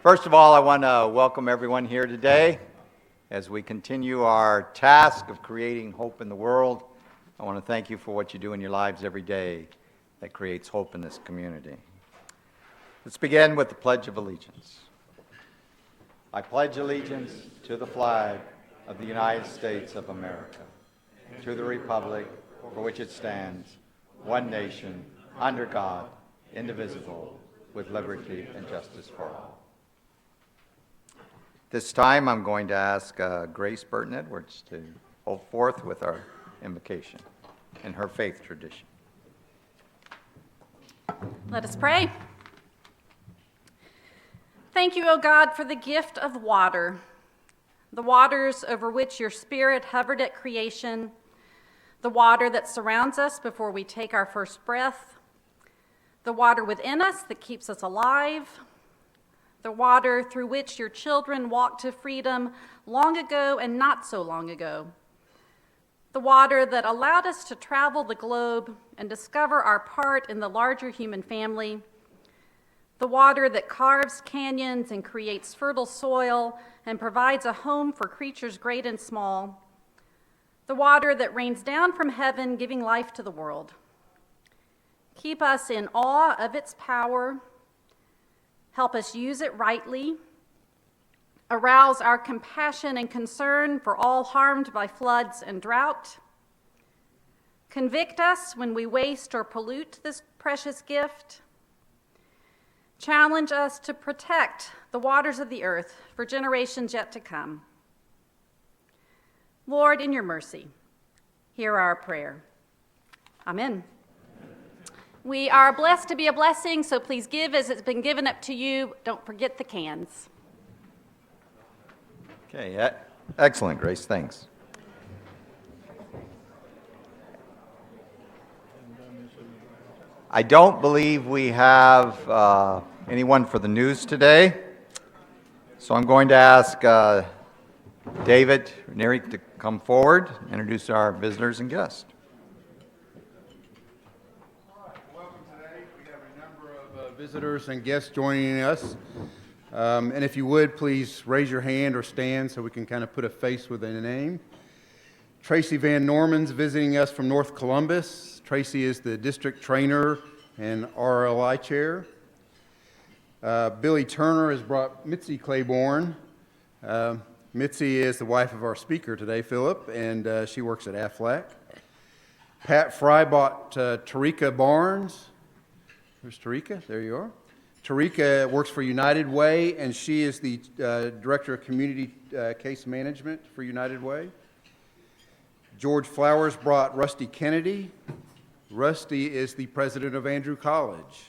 First of all, I want to welcome everyone here today. As we continue our task of creating hope in the world, I want to thank you for what you do in your lives every day that creates hope in this community. Let's begin with the Pledge of Allegiance. I pledge allegiance to the flag of the United States of America, to the republic for which it stands, one nation, under God, indivisible, with liberty and justice for all. This time I'm going to ask Grace Burton Edwards to hold forth with our invocation in her faith tradition. Let us pray. Thank you, O God, for the gift of water, the waters over which your Spirit hovered at creation, the water that surrounds us before we take our first breath, the water within us that keeps us alive, the water through which your children walked to freedom long ago and not so long ago, the water that allowed us to travel the globe and discover our part in the larger human family, the water that carves canyons and creates fertile soil and provides a home for creatures great and small, the water that rains down from heaven, giving life to the world. Keep us in awe of its power. Help us use it rightly. Arouse our compassion and concern for all harmed by floods and drought. Convict us when we waste or pollute this precious gift. Challenge us to protect the waters of the earth for generations yet to come. Lord, in your mercy, hear our prayer. Amen. We are blessed to be a blessing, so please give as it's been given up to you. Don't forget the cans. Okay, excellent, Grace. Thanks. I don't believe we have anyone for the news today, so I'm going to ask David Ranieri to come forward, introduce our visitors and guests. Visitors and guests joining us. And if you would, please raise your hand or stand so we can kind of put a face with a name. Tracy Van Norman's visiting us from North Columbus. Tracy is the district trainer and RLI chair. Billy Turner has brought Mitzi Claiborne. Mitzi is the wife of our speaker today, Philip, and she works at Aflac. Pat Fry brought Tarika Barnes. There's Tarika. There you are. Tarika works for United Way, and she is the Director of Community Case Management for United Way. George Flowers brought Rusty Kennedy. Rusty is the president of Andrew College.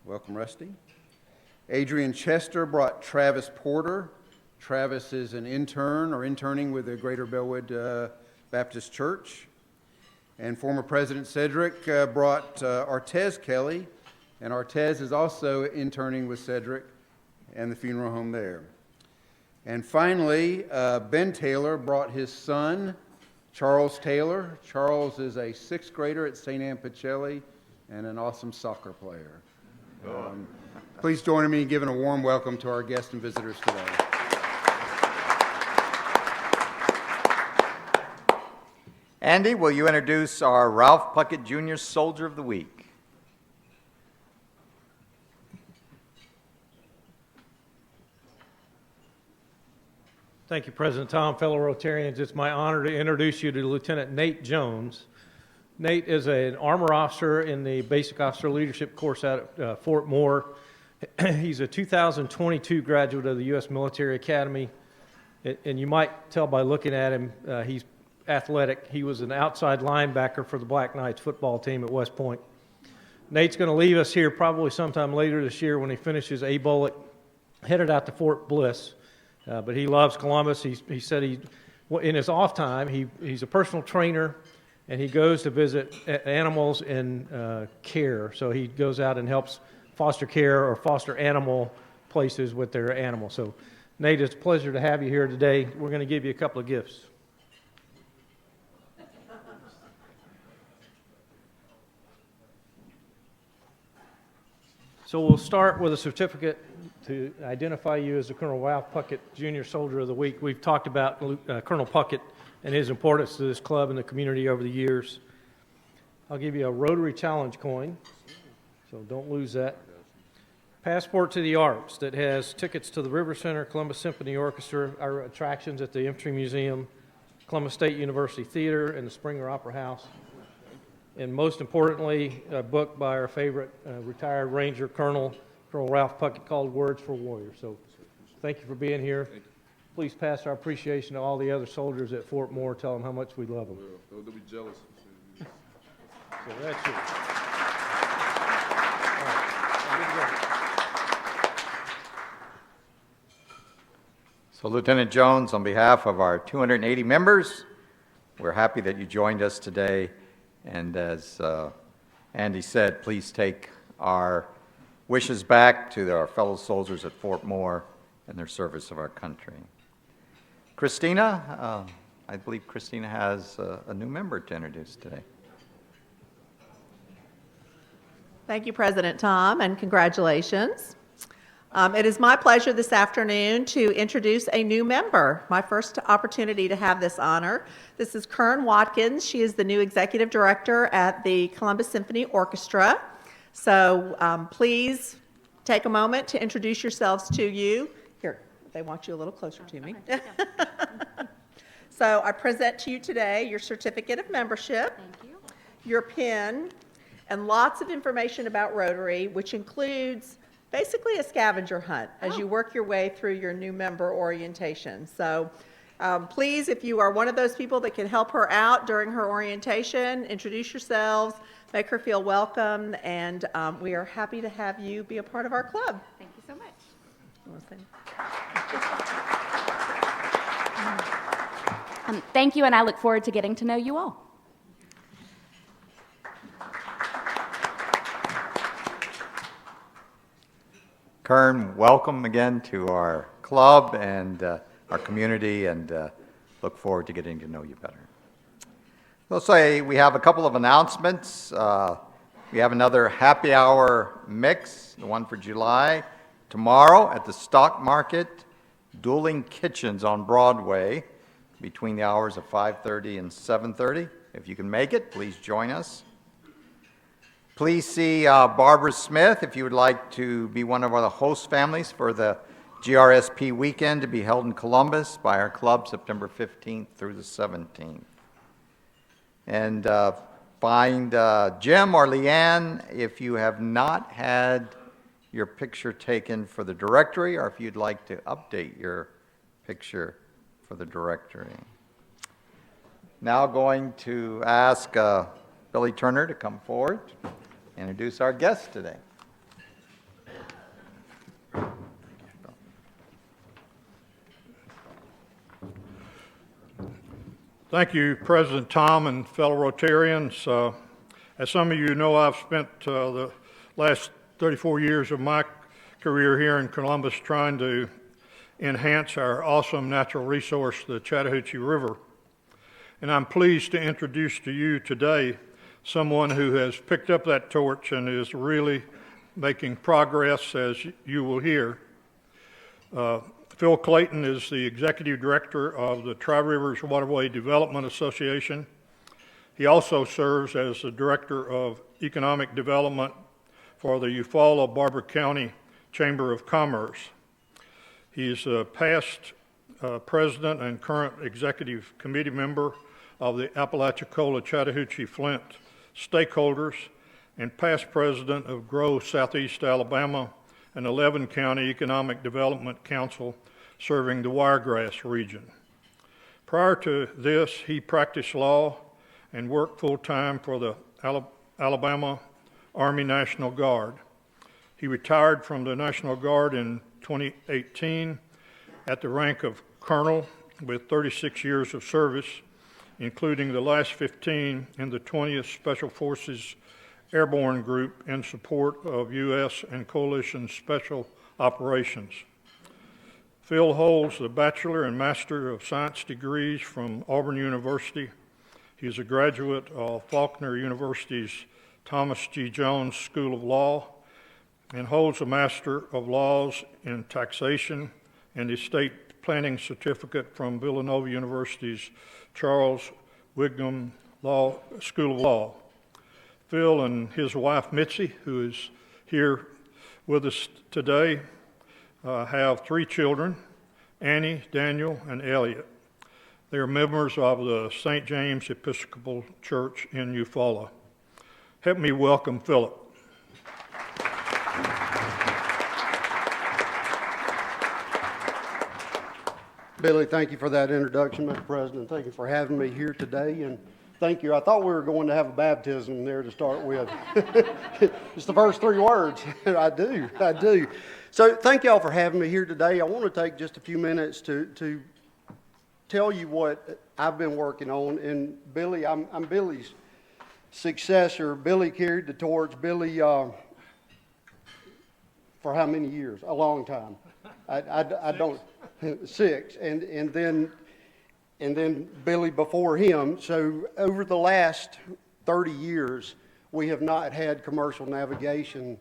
Welcome, Rusty. Adrian Chester brought Travis Porter. Travis is an intern or interning with the Greater Bellwood Baptist Church. And former President Cedric brought Artez Kelly. And Artez is also interning with Cedric and the funeral home there. And finally, Ben Taylor brought his son, Charles Taylor. Charles is a sixth grader at St. Anne Pacelli and an awesome soccer player. Please join me in giving a warm welcome to our guests and visitors today. Andy, will you introduce our Ralph Puckett Jr. Soldier of the Week? Thank you, President Tom. Fellow Rotarians, it's my honor to introduce you to Lieutenant Nate Jones. Nate is an armor officer in the Basic Officer Leadership course out at Fort Moore. He's a 2022 graduate of the U.S. Military Academy, and you might tell by looking at him, he's athletic. He was an outside linebacker for the Black Knights football team at West Point. Nate's going to leave us here probably sometime later this year when he finishes A-Bullet, headed out to Fort Bliss. But he loves Columbus. He said in his off time, he's a personal trainer, and he goes to visit animals in care. So he goes out and helps foster care or foster animal places with their animals. So Nate, it's a pleasure to have you here today. We're going to give you a couple of gifts. So we'll start with a certificate to identify you as the Colonel Ralph Puckett Junior Soldier of the Week. We've talked about Colonel Puckett and his importance to this club and the community over the years. I'll give you a Rotary Challenge coin, so don't lose that. Passport to the Arts that has tickets to the River Center, Columbus Symphony Orchestra, our attractions at the Infantry Museum, Columbus State University Theater, and the Springer Opera House. And most importantly, a book by our favorite retired Ranger Colonel Ralph Puckett called Words for Warriors. So thank you for being here. Please pass our appreciation to all the other soldiers at Fort Moore. Tell them how much we love them. They'll be jealous. So that's it. So Lieutenant Jones, on behalf of our 280 members, we're happy that you joined us today. And as Andy said, please take our wishes back to our fellow soldiers at Fort Moore and their service of our country. Christina, I believe Christina has a new member to introduce today. Thank you, President Tom, and congratulations. It is my pleasure this afternoon to introduce a new member, my first opportunity to have this honor. This is Kern Watkins. She is the new executive director at the Columbus Symphony Orchestra. So please take a moment to introduce yourselves to you. Here, they want you a little closer to me. So I present to you today your certificate of membership, Thank you. your pin, and lots of information about Rotary, which includes basically a scavenger hunt as you work your way through your new member orientation. So please, if you are one of those people that can help her out during her orientation, introduce yourselves, make her feel welcome, and we are happy to have you be a part of our club. Thank you so much. You wanna say? Thank you, and I look forward to getting to know you all. Kern, welcome again to our club and our community, and look forward to getting to know you better. We'll say we have a couple of announcements. We have another happy hour mix, the one for July, tomorrow at the Stock Market, Dueling Kitchens on Broadway, between the hours of 5:30 and 7:30. If you can make it, please join us. Please see Barbara Smith if you would like to be one of our host families for the GRSP weekend to be held in Columbus by our club September 15th through the 17th. And find Jim or Leanne if you have not had your picture taken for the directory, or if you'd like to update your picture for the directory. Now going to ask Billy Turner to come forward. Introduce our guest today. Thank you, President Tom and fellow Rotarians. As some of you know, I've spent the last 34 years of my career here in Columbus trying to enhance our awesome natural resource, the Chattahoochee River. And I'm pleased to introduce to you today someone who has picked up that torch and is really making progress, as you will hear. Phil Clayton is the Executive Director of the TriRivers Waterway Development Association. He also serves as the Director of Economic Development for the Eufaula-Barbour County Chamber of Commerce. He's a past President and current Executive Committee member of the Apalachicola Chattahoochee Flint stakeholders, and past president of GROW Southeast Alabama, an 11-county economic development council serving the Wiregrass region. Prior to this, he practiced law and worked full-time for the Alabama Army National Guard. He retired from the National Guard in 2018 at the rank of colonel with 36 years of service, including the last 15 in the 20th Special Forces Airborne Group in support of U.S. and coalition special operations. Phil holds the Bachelor and Master of Science degrees from Auburn University. He is a graduate of Faulkner University's Thomas G. Jones School of Law, and holds a Master of Laws in Taxation and Estate Planning Certificate from Villanova University's Charles Whigham School of Law. Phil and his wife Mitzi, who is here with us today, have 3 children, Annie, Daniel, and Elliot. They are members of the St. James Episcopal Church in Eufaula. Help me welcome Philip. Billy, thank you for that introduction, Mr. President. Thank you for having me here today, and thank you. I thought we were going to have a baptism there to start with. It's the first 3 words. I do. So thank y'all for having me here today. I want to take just a few minutes to tell you what I've been working on. And Billy, I'm Billy's successor. Billy carried the torch. Billy, for how many years? A long time. I don't, 6, and then Billy before him. So over the last 30 years, we have not had commercial navigation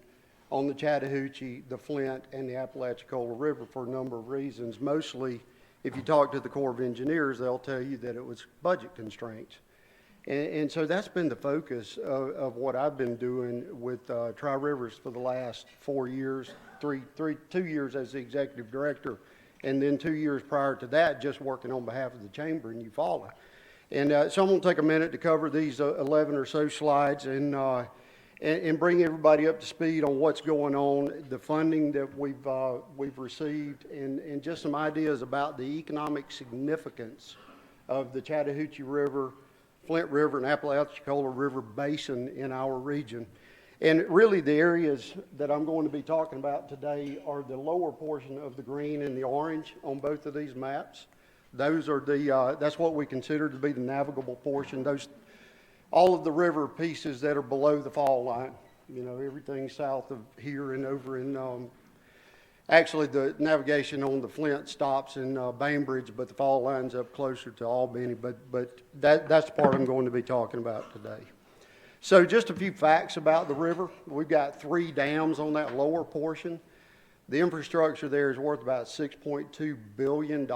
on the Chattahoochee, the Flint, and the Apalachicola River for a number of reasons. Mostly, if you talk to the Corps of Engineers, they'll tell you that it was budget constraints. And so that's been the focus of what I've been doing with TriRivers for the last 4 years, 2 years as the executive director, and then 2 years prior to that just working on behalf of the chamber in Eufaula. And so I'm going to take a minute to cover these 11 or so slides and bring everybody up to speed on what's going on, the funding that we've received, and just some ideas about the economic significance of the Chattahoochee River, Flint River, and Apalachicola River Basin in our region. And really the areas that I'm going to be talking about today are the lower portion of the green and the orange on both of these maps. Those are that's what we consider to be the navigable portion. All of the river pieces that are below the fall line, everything south of here and over in, actually the navigation on the Flint stops in Bainbridge, but the fall line's up closer to Albany, but that's the part I'm going to be talking about today. So just a few facts about the river. We've got 3 dams on that lower portion. The infrastructure there is worth about $6.2 billion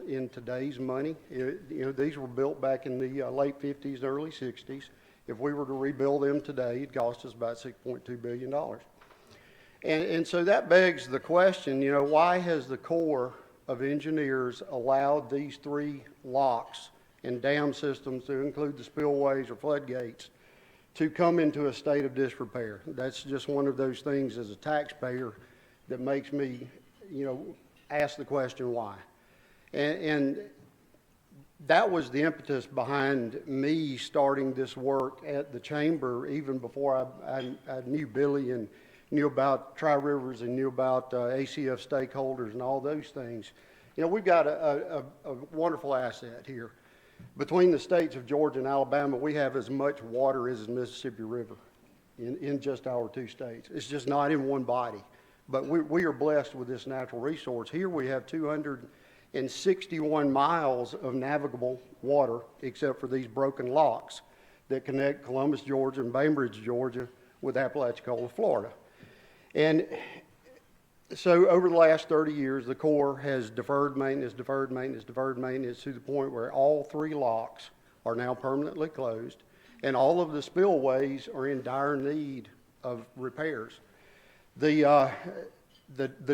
in today's money. These were built back in the late 50s and early 60s. If we were to rebuild them today, it'd cost us about $6.2 billion. And so that begs the question, why has the Corps of Engineers allowed these 3 locks and dam systems, to include the spillways or floodgates, to come into a state of disrepair? That's just one of those things as a taxpayer that makes me, ask the question why. And that was the impetus behind me starting this work at the chamber, even before I knew Billy and knew about TriRivers and knew about ACF stakeholders and all those things. We've got a wonderful asset here. Between the states of Georgia and Alabama, we have as much water as the Mississippi River in just our 2 states. It's just not in one body. But we are blessed with this natural resource. Here we have 261 miles of navigable water, except for these broken locks that connect Columbus, Georgia, and Bainbridge, Georgia, with Apalachicola, Florida. And so over the last 30 years, the Corps has deferred maintenance to the point where all 3 locks are now permanently closed, and all of the spillways are in dire need of repairs. The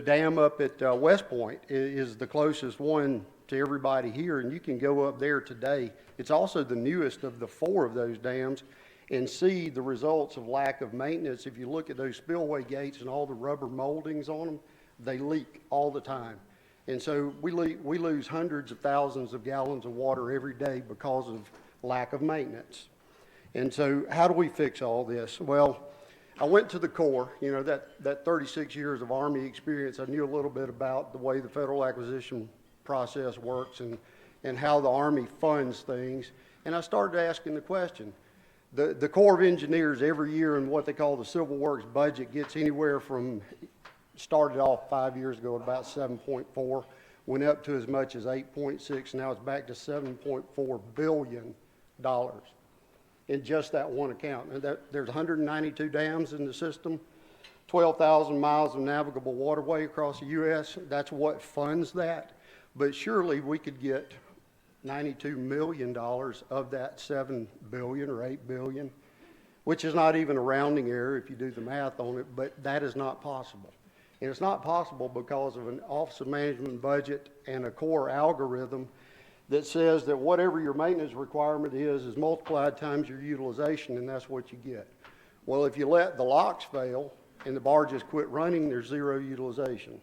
dam up at West Point is the closest one to everybody here, and you can go up there today. It's also the newest of the 4 of those dams, and see the results of lack of maintenance. If you look at those spillway gates and all the rubber moldings on them, they leak all the time. And so we lose hundreds of thousands of gallons of water every day because of lack of maintenance. And so how do we fix all this? Well, I went to the Corps, that 36 years of Army experience. I knew a little bit about the way the federal acquisition process works and how the Army funds things. And I started asking the question. The Corps of Engineers every year in what they call the Civil Works budget gets anywhere from, started off 5 years ago at about 7.4, went up to as much as 8.6, now it's back to $7.4 billion in just that one account. And there's 192 dams in the system. 12,000 miles of navigable waterway across the U.S. That's what funds that. But surely we could get $92 million of that $7 billion or $8 billion, which is not even a rounding error if you do the math on it, but that is not possible. And it's not possible because of an Office of Management budget and a core algorithm that says that whatever your maintenance requirement is multiplied times your utilization, and that's what you get. Well, if you let the locks fail and the barges quit running, there's zero utilization.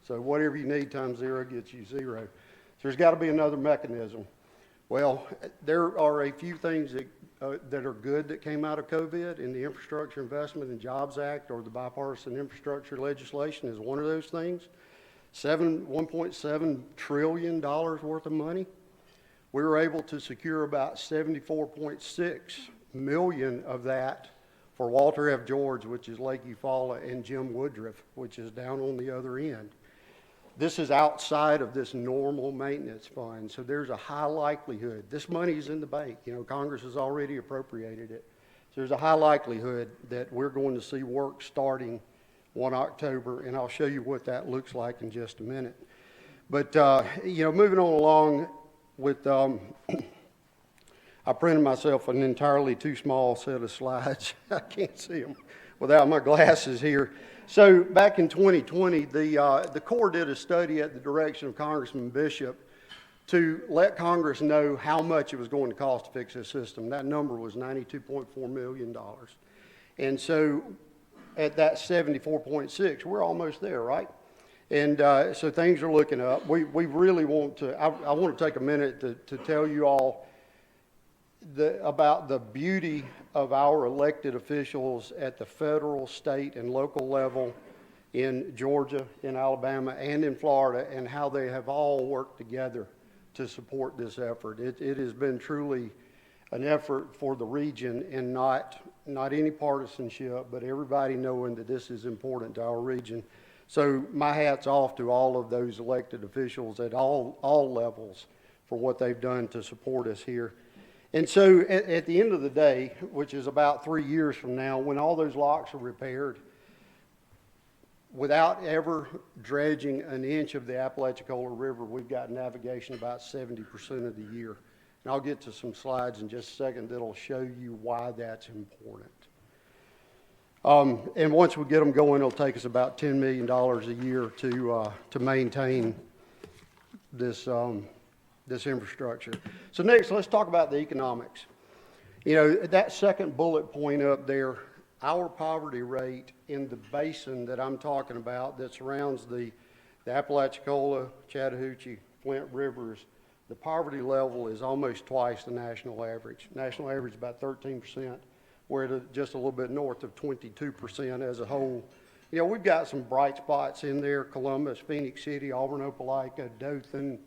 So whatever you need times zero gets you zero. So there's got to be another mechanism. Well, there are a few things that are good that came out of COVID, and the Infrastructure Investment and Jobs Act, or the bipartisan infrastructure legislation, is one of those things. $1.7 trillion worth of money. We were able to secure about 74.6 million of that for Walter F. George, which is Lake Eufaula, and Jim Woodruff, which is down on the other end. This is outside of this normal maintenance fund, so there's a high likelihood. This money is in the bank. You know, Congress has already appropriated it. So there's a high likelihood that we're going to see work starting 1 October, and I'll show you what that looks like in just a minute. But, you know, moving on along with, I printed myself an entirely too small set of slides. I can't see them without my glasses here. So back in 2020, the Corps did a study at the direction of Congressman Bishop to let Congress know how much it was going to cost to fix this system. That number was $92.4 million. And so at that 74.6, we're almost there, right? And so things are looking up. We really want to, I want to take a minute to tell you all about the beauty of our elected officials at the federal, state, and local level in Georgia, in Alabama, and in Florida, and how they have all worked together to support this effort. It has been truly an effort for the region, and not any partisanship, but everybody knowing that this is important to our region. So my hat's off to all of those elected officials at all levels for what they've done to support us here. And so at the end of the day, which is about 3 years from now, when all those locks are repaired, without ever dredging an inch of the Apalachicola River, we've got navigation about 70% of the year. And I'll get to some slides in just a second that'll show you why that's important. And once we get them going, it'll take us about $10 million a year to maintain this infrastructure. So next, let's talk about the economics. You know, that second bullet point up there, our poverty rate in the basin that I'm talking about that surrounds the Apalachicola, Chattahoochee, Flint rivers, the poverty level is almost twice the national average. National average is about 13%. We're at just a little bit north of 22% as a whole. You know, we've got some bright spots in there: Columbus, Phoenix City, Auburn, Opelika, Dothan,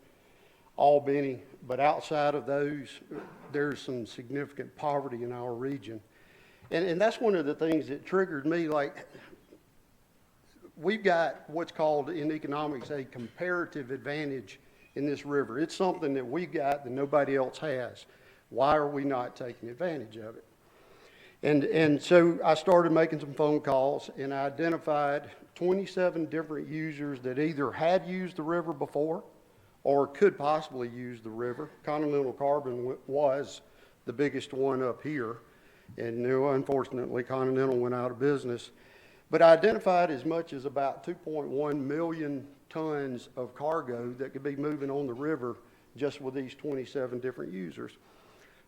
Albany. But outside of those, there's some significant poverty in our region. And that's one of the things that triggered me. Like, we've got what's called in economics a comparative advantage in this river. It's something that we've got that nobody else has. Why are we not taking advantage of it? And so I started making some phone calls, and I identified 27 different users that either had used the river before or could possibly use the river. Continental Carbon was the biggest one up here, and you know, unfortunately Continental went out of business. But I identified as much as about 2.1 million tons of cargo that could be moving on the river just with these 27 different users.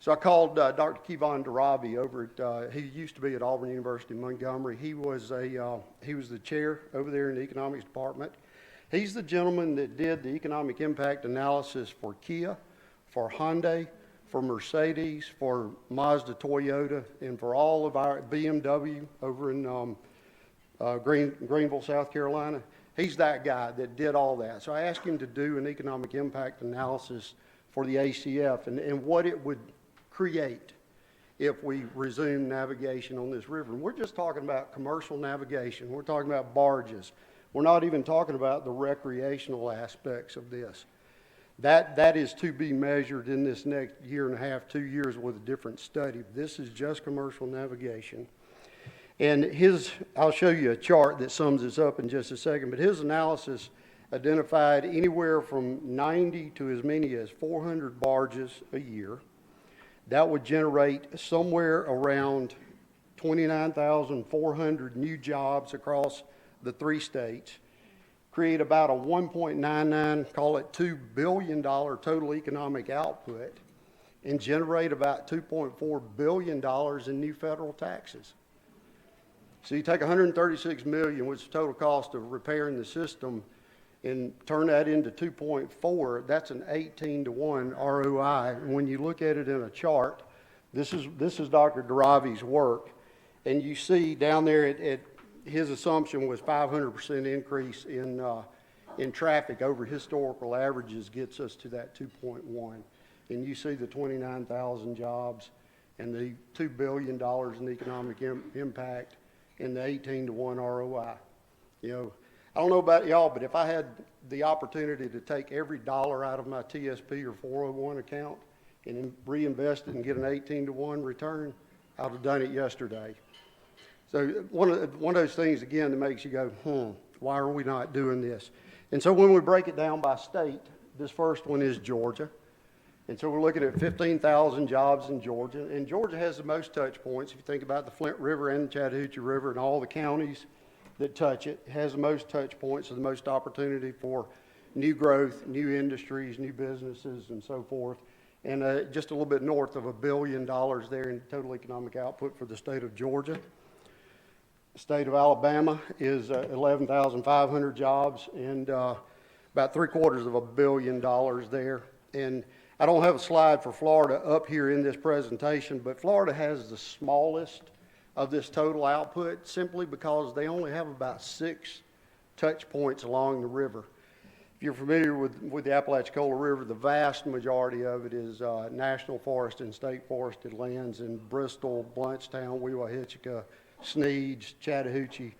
So I called Dr. Kevon Darabi over at, he used to be at Auburn University in Montgomery. He was the chair over there in the economics department. He's the gentleman that did the economic impact analysis for Kia, for Hyundai, for Mercedes, for Mazda Toyota, and for all of our BMW over in Greenville, South Carolina. He's that guy that did all that. So I asked him to do an economic impact analysis for the ACF and what it would create if we resume navigation on this river. And we're just talking about commercial navigation. We're talking about barges. We're not even talking about the recreational aspects of this. That is to be measured in this next year and a half, 2 years with a different study. This is just commercial navigation. And I'll show you a chart that sums this up in just a second, but his analysis identified anywhere from 90 to as many as 400 barges a year. That would generate somewhere around 29,400 new jobs across the 3 states, create about a 1.99, call it $2 billion total economic output, and generate about $2.4 billion in new federal taxes. So you take $136 million, which is the total cost of repairing the system, and turn that into 2.4, that's an 18-to-1 ROI. And when you look at it in a chart, this is Dr. Daravi's work, and you see down there his assumption was 500% increase in traffic over historical averages gets us to that 2.1. And you see the 29,000 jobs and the $2 billion in economic impact and the 18-to-1 ROI. You know, I don't know about y'all, but if I had the opportunity to take every dollar out of my TSP or 401 account and reinvest it and get an 18-to-1 return, I'd have done it yesterday. So one of those things, again, that makes you go, why are we not doing this? And so when we break it down by state, this first one is Georgia. And so we're looking at 15,000 jobs in Georgia. And Georgia has the most touch points. If you think about the Flint River and the Chattahoochee River and all the counties that touch it, has the most touch points and the most opportunity for new growth, new industries, new businesses, and so forth. And just a little bit north of $1 billion there in total economic output for the state of Georgia. The state of Alabama is 11,500 jobs and about $750 million there. And I don't have a slide for Florida up here in this presentation, but Florida has the smallest of this total output simply because they only have about 6 touch points along the river. If you're familiar with the Apalachicola River, the vast majority of it is national forest and state forested lands in Bristol, Bluntstown, Weewahitchika, Sneads, Chattahoochee.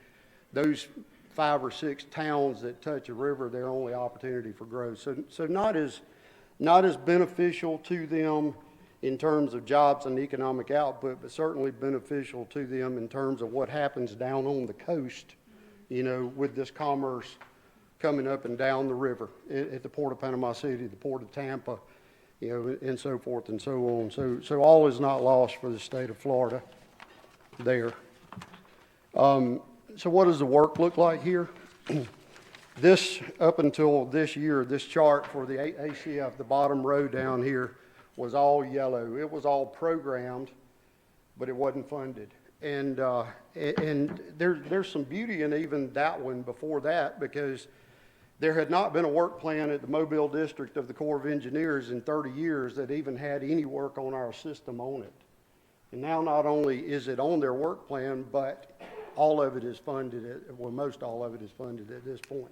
Those 5 or 6 towns that touch a river, their only opportunity for growth. So not as beneficial to them in terms of jobs and economic output, but certainly beneficial to them in terms of what happens down on the coast, you know, with this commerce coming up and down the river at the Port of Panama City, the Port of Tampa, you know, and so forth and so on. So all is not lost for the state of Florida there. So what does the work look like here? This, up until this year, this chart for the ACF, the bottom row down here, was all yellow. It was all programmed, but it wasn't funded. And there's some beauty in even that one before that, because there had not been a work plan at the Mobile District of the Corps of Engineers in 30 years that even had any work on our system on it. And now not only is it on their work plan, but all of it is funded, most all of it is funded at this point.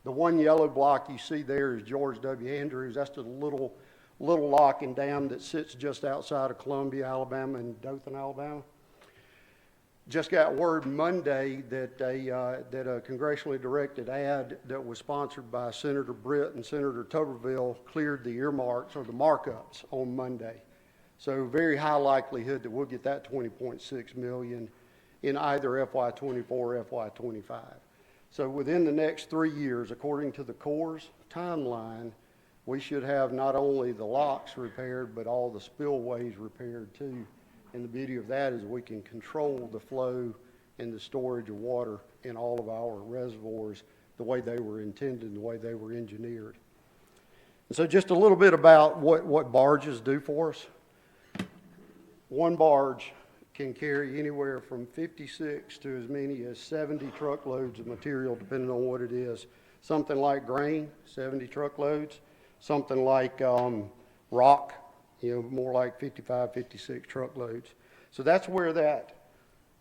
The one yellow block you see there is George W. Andrews. That's the little lock and dam that sits just outside of Columbia, Alabama, and Dothan, Alabama. Just got word Monday that a congressionally directed ad that was sponsored by Senator Britt and Senator Tuberville cleared the earmarks or the markups on Monday. So very high likelihood that we'll get that $20.6 million in either FY24 or FY25. So within the next 3 years, according to the Corps' timeline, we should have not only the locks repaired, but all the spillways repaired too. And the beauty of that is we can control the flow and the storage of water in all of our reservoirs the way they were intended, the way they were engineered. And so just a little bit about what barges do for us. One barge can carry anywhere from 56 to as many as 70 truckloads of material, depending on what it is. Something like grain, 70 truckloads. Something like rock, you know, more like 55, 56 truckloads. So that's where that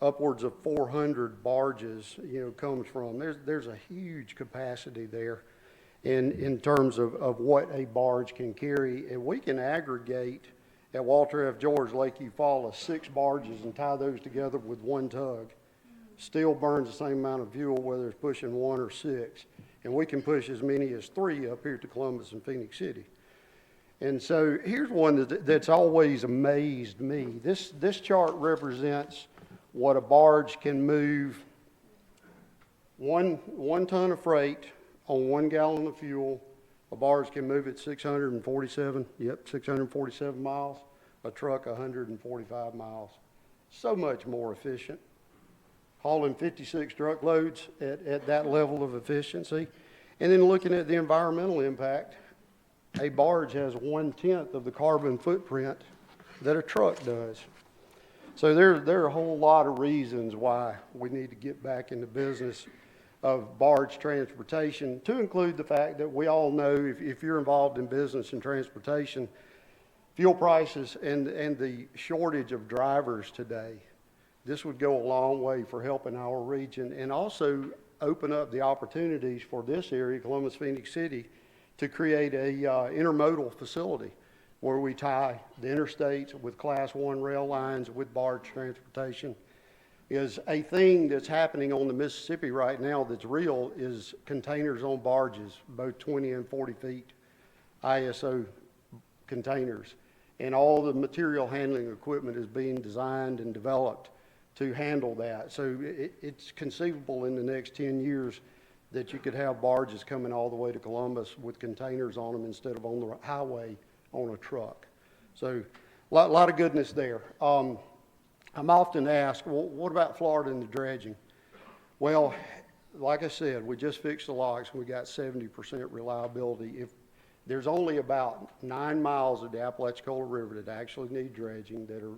upwards of 400 barges, you know, comes from. There's a huge capacity there in terms of what a barge can carry. And we can aggregate at Walter F. George, Lake Eufaula, 6 barges and tie those together with one tug. Still burns the same amount of fuel whether it's pushing 1 or 6. And we can push as many as 3 up here to Columbus and Phoenix City. And so here's one that's always amazed me. This chart represents what a barge can move, one ton of freight on 1 gallon of fuel, a barge can move at 647 miles, a truck 145 miles. So much more efficient. Hauling 56 truckloads at that level of efficiency. And then looking at the environmental impact, a barge has 1/10 of the carbon footprint that a truck does. So there are a whole lot of reasons why we need to get back in the business of barge transportation, to include the fact that we all know if you're involved in business and transportation, fuel prices and the shortage of drivers today, this would go a long way for helping our region and also open up the opportunities for this area, Columbus, Phoenix City, to create a intermodal facility where we tie the interstates with Class 1 rail lines with barge transportation. Is a thing that's happening on the Mississippi right now that's real is containers on barges, both 20 and 40 feet, ISO containers. And all the material handling equipment is being designed and developed to handle that. So it's conceivable in the next 10 years that you could have barges coming all the way to Columbus with containers on them instead of on the highway on a truck. So a lot of goodness there. I'm often asked, well, what about Florida and the dredging? Well, like I said, we just fixed the locks and we got 70% reliability. If there's only about 9 miles of the Apalachicola River that actually need dredging that are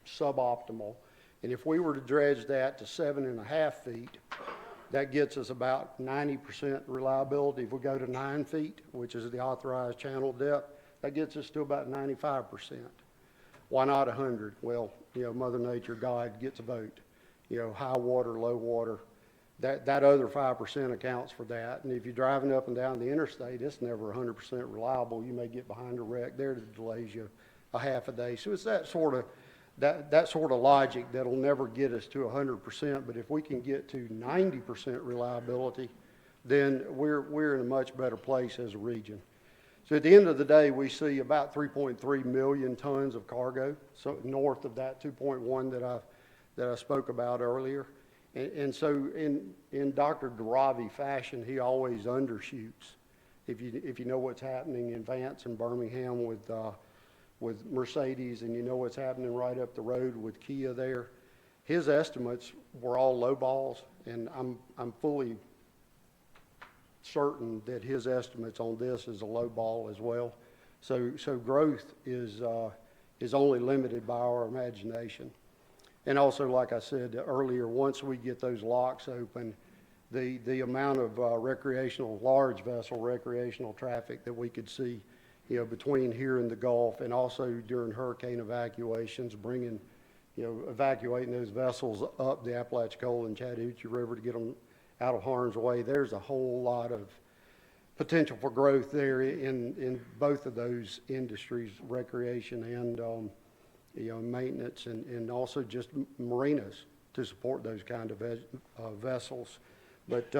suboptimal. And if we were to dredge that to 7.5 feet, that gets us about 90% reliability. If we go to 9 feet, which is the authorized channel depth, that gets us to about 95%. Why not 100? Well, Mother Nature, God gets a vote. High water, low water, that other 5% accounts for that. And if you're driving up and down the interstate, it's never 100% reliable. You may get behind a wreck there that delays you a half a day. So it's that sort of logic that'll never get us to 100%. But if we can get to 90% reliability, then we're in a much better place as a region. So at the end of the day, we see about 3.3 million tons of cargo, so north of that 2.1 that I spoke about earlier. And so in Dr. Daravi fashion, he always undershoots. If you know what's happening in Vance and Birmingham with Mercedes, and you know what's happening right up the road with Kia there, his estimates were all low balls, and I'm fully certain that his estimates on this is a low ball as well. So growth is only limited by our imagination. And also, like I said earlier, once we get those locks open, the amount of large vessel recreational traffic that we could see, between here and the Gulf, and also during hurricane evacuations, evacuating those vessels up the Apalachicola and Chattahoochee River to get them out of harm's way. There's a whole lot of potential for growth there in both of those industries, recreation and maintenance, and also just marinas to support those kind of vessels. But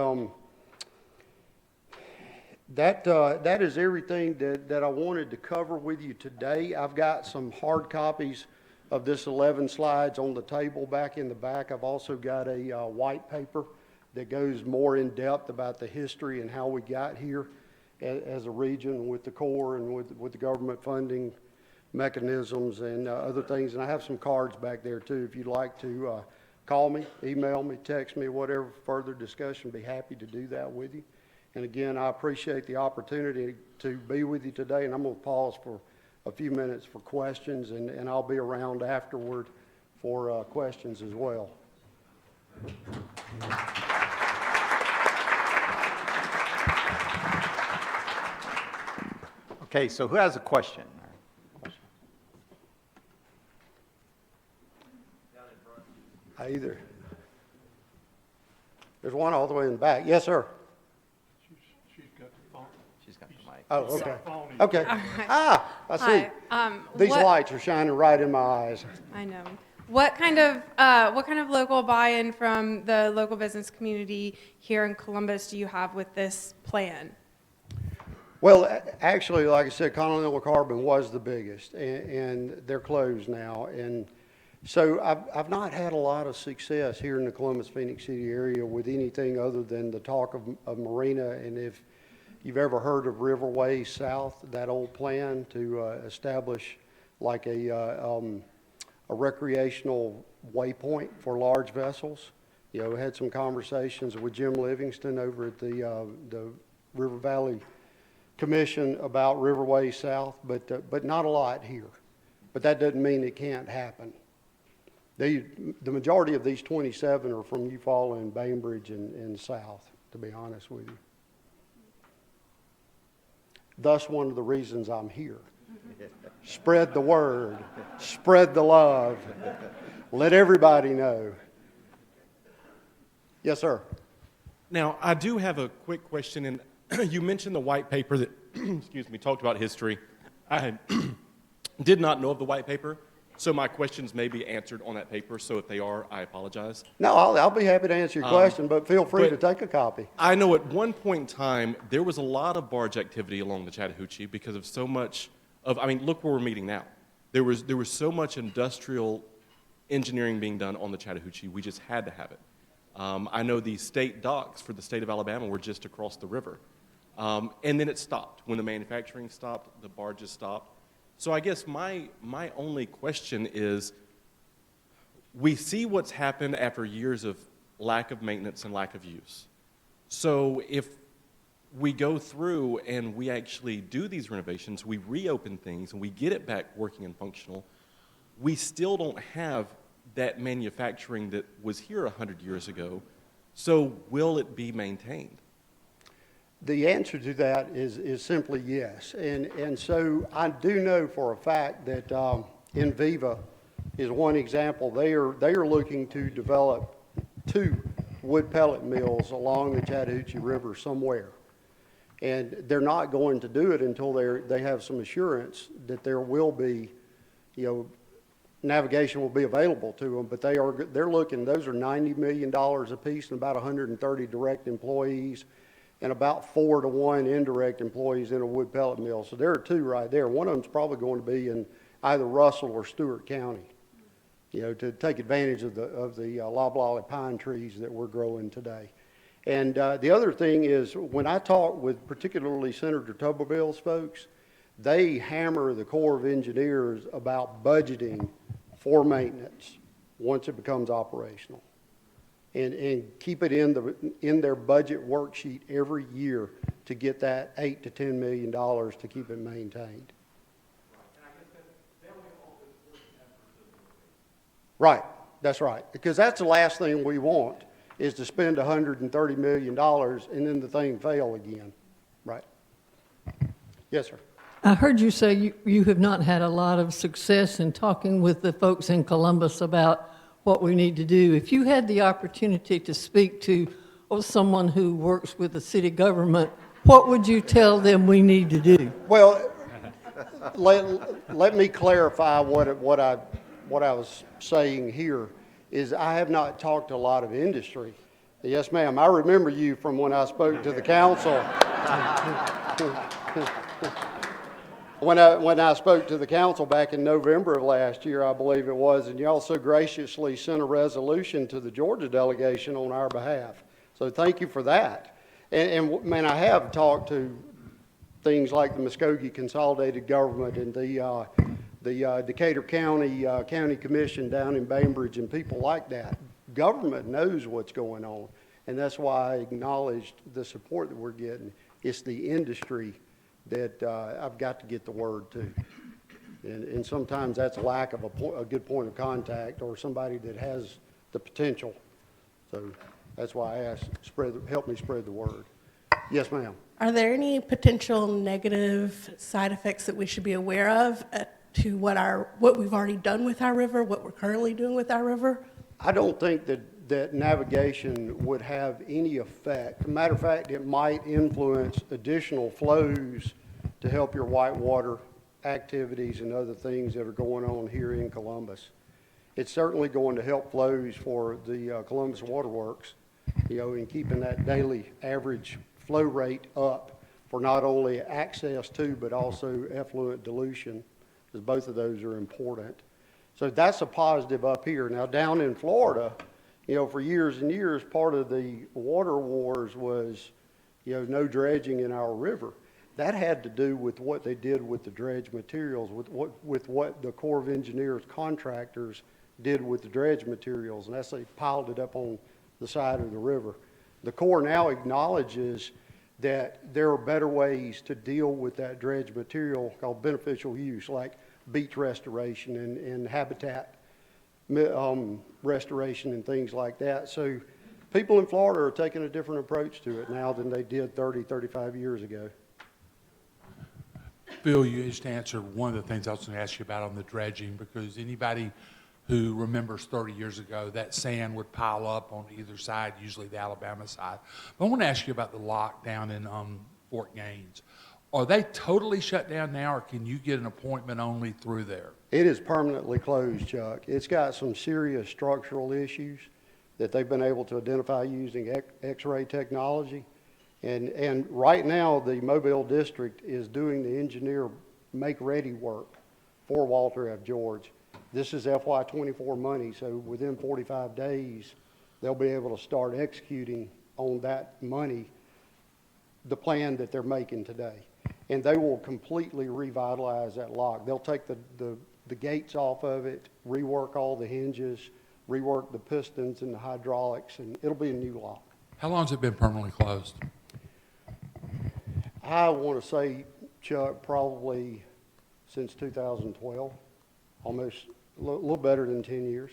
that is everything that I wanted to cover with you today. I've got some hard copies of this 11 slides on the table back in the back. I've also got a white paper that goes more in depth about the history and how we got here as a region with the Corps and with the government funding mechanisms and other things. And I have some cards back there too. If you'd like to call me, email me, text me, whatever further discussion, be happy to do that with you. And again, I appreciate the opportunity to be with you today, and I'm going to pause for a few minutes for questions, and I'll be around afterward for questions as well. Okay, so who has a question? Either. There's one all the way in the back. Yes, sir. She's got the phone. She's got the mic. Oh, okay. Phone. Okay. Ah, I see. Hi. These lights are shining right in my eyes. I know. What kind of local buy-in from the local business community here in Columbus do you have with this plan? Well, actually, like I said, Continental Carbon was the biggest, and they're closed now. And So I've not had a lot of success here in the Columbus, Phoenix City area with anything other than the talk of marina. And if you've ever heard of Riverway South, that old plan to establish like a recreational waypoint for large vessels, you know, we had some conversations with Jim Livingston over at the River Valley Commission about Riverway South, but not a lot here. But that doesn't mean it can't happen. The majority of these 27 are from Eufaula and Bainbridge and south, to be honest with you. Thus, one of the reasons I'm here. Spread the word, spread the love, let everybody know. Yes, sir. Now, I do have a quick question, and you mentioned the white paper that, excuse me, talked about history. I did not know of the white paper, so my questions may be answered on that paper, so if they are, I apologize. No, I'll be happy to answer your question, but feel free to take a copy. I know at one point in time, there was a lot of barge activity along the Chattahoochee because of so much of, I mean, look where we're meeting now. There was so much industrial engineering being done on the Chattahoochee, we just had to have it. I know the state docks for the state of Alabama were just across the river. And then it stopped. When the manufacturing stopped, the barges stopped. So I guess my only question is, we see what's happened after years of lack of maintenance and lack of use. So if we go through and we actually do these renovations, we reopen things, and we get it back working and functional, we still don't have that manufacturing that was here 100 years ago. So will it be maintained? The answer to that is simply yes. And so I do know for a fact that Enviva is one example. They are looking to develop 2 wood pellet mills along the Chattahoochee River somewhere. And they're not going to do it until they have some assurance that there will be, you know, navigation will be available to them. But they're looking, those are $90 million a piece and about 130 direct employees, and about 4 to 1 indirect employees in a wood pellet mill. So there are 2 right there. One of them's probably going to be in either Russell or Stewart County, you know, to take advantage of the loblolly pine trees that we're growing today. And the other thing is, when I talk with particularly Senator Tuberville's folks, they hammer the Corps of Engineers about budgeting for maintenance once it becomes operational. And keep it in their budget worksheet every year to get that $8 to $10 million to keep it maintained. Right, that's right. Because that's the last thing we want, is to spend $130 million and then the thing fail again. Right. Yes, sir. I heard you say you have not had a lot of success in talking with the folks in Columbus about what we need to do. If you had the opportunity to speak to someone who works with the city government, what would you tell them we need to do? Well, let me clarify what I was saying here is I have not talked to a lot of industry. Yes, ma'am. I remember you from when I spoke to the council. When I spoke to the council back in November of last year, I believe it was, and you also graciously sent a resolution to the Georgia delegation on our behalf. So thank you for that. And man, I have talked to things like the Muskogee Consolidated Government and the Decatur County Commission down in Bainbridge and people like that. Government knows what's going on, and that's why I acknowledged the support that we're getting. It's the industry that I've got to get the word to. And sometimes that's a lack of a good point of contact or somebody that has the potential. So that's why I asked, help me spread the word. Yes, ma'am. Are there any potential negative side effects that we should be aware of to what we've already done with our river, what we're currently doing with our river? I don't think that navigation would have any effect. As a matter of fact, it might influence additional flows to help your whitewater activities and other things that are going on here in Columbus. It's certainly going to help flows for the Columbus Waterworks, you know, in keeping that daily average flow rate up for not only access to, but also effluent dilution, because both of those are important. So that's a positive up here. Now, down in Florida, for years and years, part of the water wars was, no dredging in our river. That had to do with what they did with the dredge materials, with what the Corps of Engineers contractors did with the dredge materials, and that's they piled it up on the side of the river. The Corps now acknowledges that there are better ways to deal with that dredge material called beneficial use, like beach restoration and habitat restoration and things like that. So people in Florida are taking a different approach to it now than they did 30, 35 years ago. Bill, you just answered one of the things I was going to ask you about on the dredging, because anybody who remembers 30 years ago, that sand would pile up on either side, usually the Alabama side. But I want to ask you about the lock down in Fort Gaines. Are they totally shut down now, or can you get an appointment only through there? It is permanently closed, Chuck. It's got some serious structural issues that they've been able to identify using X-ray technology. And right now, the Mobile District is doing the engineer make-ready work for Walter F. George. This is FY24 money, so within 45 days, they'll be able to start executing on that money, the plan that they're making today. And they will completely revitalize that lock. They'll take the gates off of it, rework all the hinges, rework the pistons and the hydraulics, and it'll be a new lock. How long has it been permanently closed? I want to say, Chuck, probably since 2012, almost a little better than 10 years.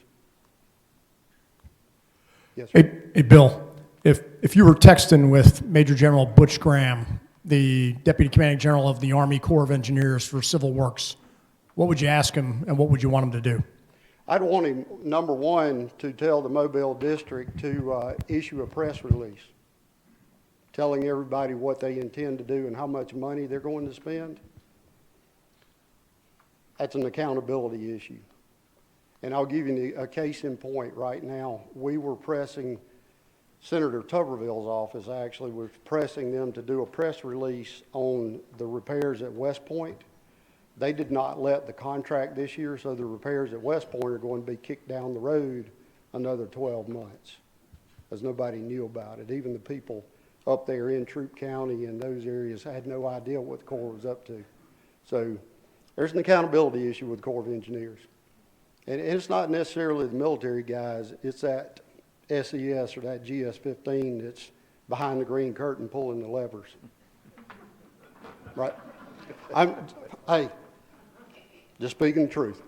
Yes, sir. Hey, Bill, if you were texting with Major General Butch Graham, the Deputy Commanding General of the Army Corps of Engineers for Civil Works, what would you ask him and what would you want him to do? I'd want him, number one, to tell the Mobile District to issue a press release telling everybody what they intend to do and how much money they're going to spend. That's an accountability issue. And I'll give you a case in point right now. We were pressing, Senator Tuberville's office actually was pressing them to do a press release on the repairs at West Point. They did not let the contract this year, so the repairs at West Point are going to be kicked down the road another 12 months, because nobody knew about it. Even the people up there in Troup County and those areas had no idea what the Corps was up to. So there's an accountability issue with the Corps of Engineers. And it's not necessarily the military guys, it's that SES or that GS-15 that's behind the green curtain pulling the levers. Right? Hey, just speaking the truth.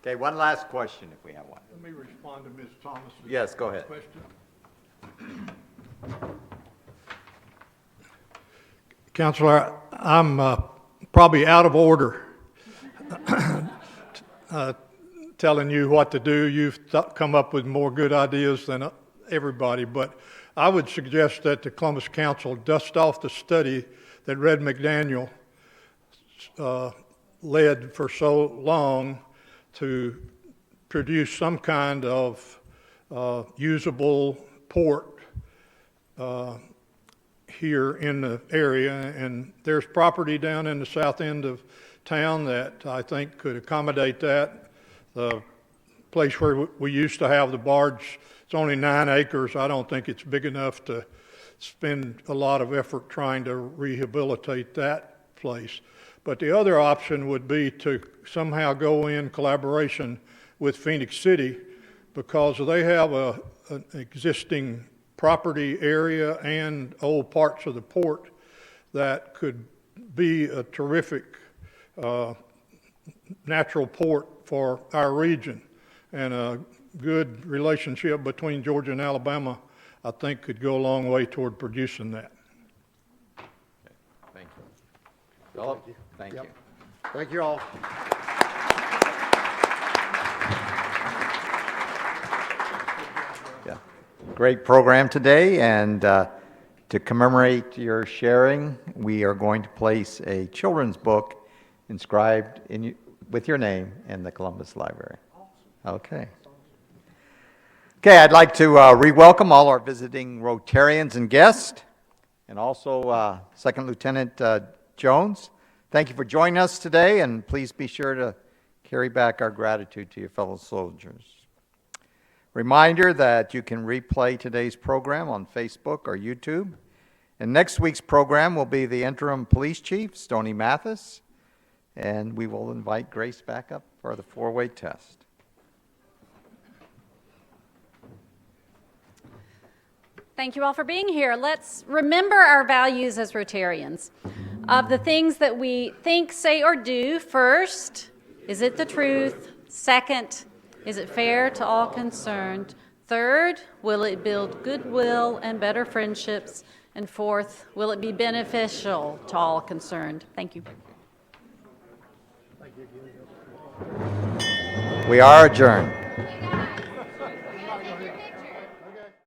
Okay, one last question if we have one. Let me respond to Ms. Thomas' Yes, go ahead. question. Counselor, I'm probably out of order telling you what to do. You've come up with more good ideas than everybody, but I would suggest that the Columbus Council dust off the study that Red McDaniel led for so long to produce some kind of usable port here in the area, and there's property down in the south end of town that I think could accommodate that. The place where we used to have the barge, it's only 9 acres. I don't think it's big enough to spend a lot of effort trying to rehabilitate that place. But the other option would be to somehow go in collaboration with Phoenix City, because they have an existing property area and old parts of the port that could be a terrific natural port for our region. And a good relationship between Georgia and Alabama, I think, could go a long way toward producing that. Okay, thank you. Philip, thank you. Thank you all. Yeah, great program today, and to commemorate your sharing, we are going to place a children's book inscribed with your name in the Columbus Library. Okay. Okay, I'd like to re-welcome all our visiting Rotarians and guests, and also Second Lieutenant Jones. Thank you for joining us today, and please be sure to carry back our gratitude to your fellow soldiers. Reminder that you can replay today's program on Facebook or YouTube. And next week's program will be the interim police chief, Stoney Mathis, and we will invite Grace back up for the four-way test. Thank you all for being here. Let's remember our values as Rotarians. Of the things that we think, say, or do, first, is it the truth? Second, is it fair to all concerned? Third, will it build goodwill and better friendships? And fourth, will it be beneficial to all concerned? Thank you. We are adjourned.